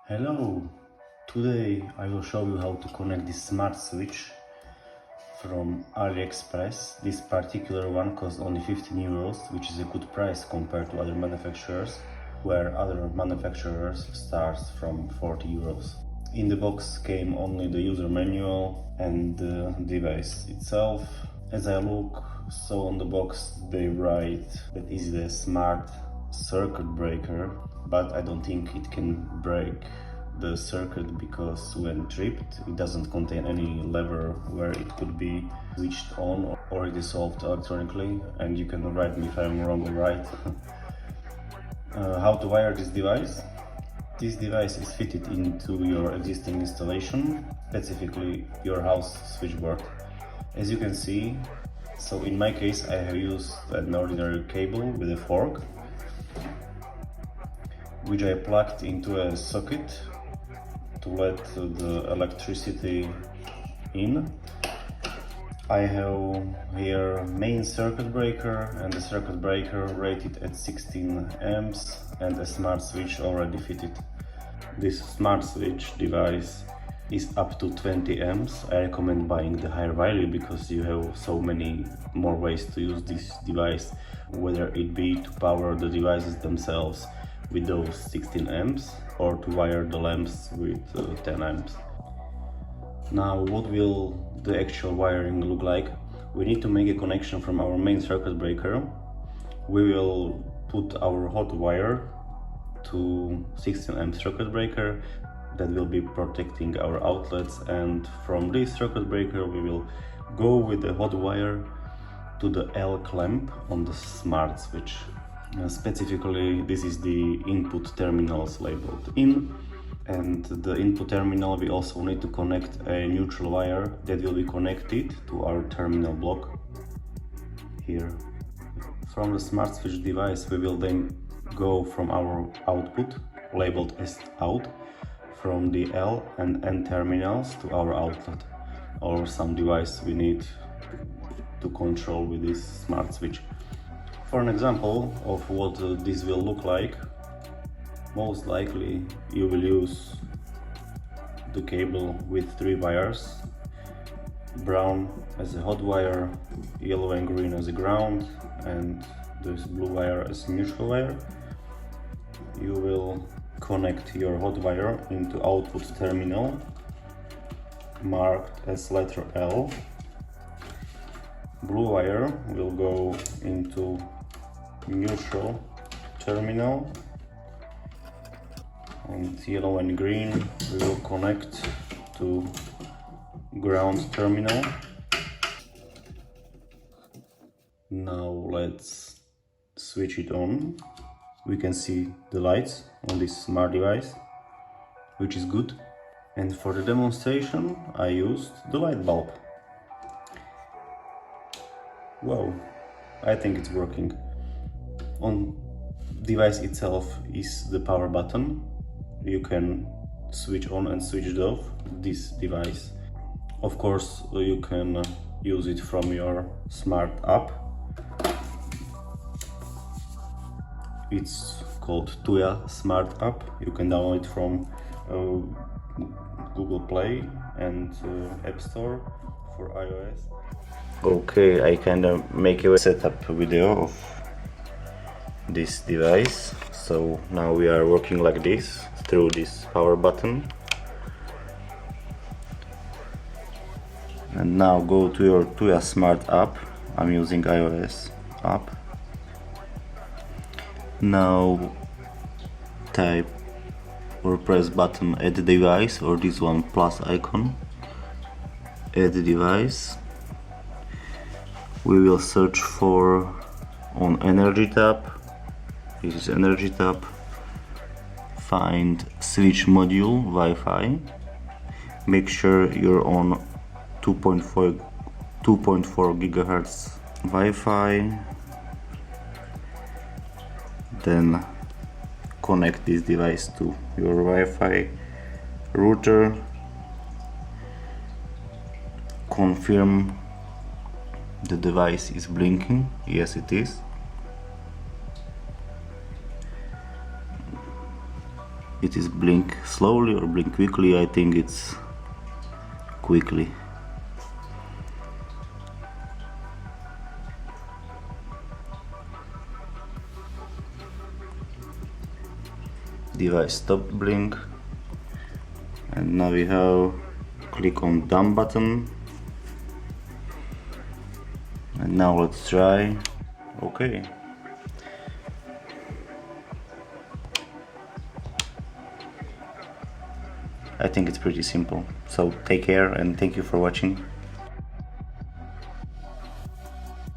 Hello! Today I will show you how to connect this smart switch from Aliexpress. This particular one costs only 15 euros, which is a good price compared to other manufacturers, where other manufacturers starts from 40 euros. In the box came only the user manual and the device itself. As I look, so on the box they write that is the smart circuit breaker, but I don't think it can break the circuit because when tripped it doesn't contain any lever where it could be switched on or it is solved electronically, and you can write me if I'm wrong or right. How to wire this device? This device is fitted into your existing installation, specifically your house switchboard. As you can see, so in my case I have used an ordinary cable with a fork, which I plugged into a socket to let the electricity in. I have here main circuit breaker and the circuit breaker rated at 16 amps and a smart switch already fitted. This smart switch device is up to 20 amps. I recommend buying the higher value because you have so many more ways to use this device, whether it be to power the devices themselves with those 16 amps or to wire the lamps with 10 amps. Now, what will the actual wiring look like? We need to make a connection from our main circuit breaker. We will put our hot wire to 16 amp circuit breaker that will be protecting our outlets, and from this circuit breaker we will go with the hot wire to the L clamp on the smart switch. Specifically, this is the input terminals labeled in, and the input terminal we also need to connect a neutral wire that will be connected to our terminal block here. From the smart switch device we will then go from our output labeled as out, from the L and N terminals to our outlet or some device we need to control with this smart switch. For an example of what this will look like, most likely you will use the cable with 3 wires, brown as a hot wire, yellow and green as a ground, and this blue wire as a neutral wire. You will connect your hot wire into output terminal marked as letter L. Blue wire will go into neutral terminal, and yellow and green we will connect to ground terminal. Now let's switch it on. We can see the lights on this smart device, which is good. And for the demonstration I used the light bulb. Wow, I think it's working. On device itself is the power button. You can switch on and switch it off this device. Of course, you can use it from your smart app. It's called Tuya smart app. You can download it from Google Play and App Store for iOS. Okay, I kinda make a setup video of this device. So now we are working like this through this power button. And now go to your Tuya smart app. I'm using iOS app. Now type or press button add device, or this one plus icon, add device. We will search for on energy tab. This is energy tab. Find switch module Wi-Fi. Make sure you're on 2.4 gigahertz Wi-Fi. Then connect this device to your Wi-Fi router. Confirm the device is blinking. Yes, it is. it is blink slowly or blink quickly. I think it's quickly. Device stop blink, and now we have click on done button, and now let's try. Okay. I think it's pretty simple. So take care and thank you for watching.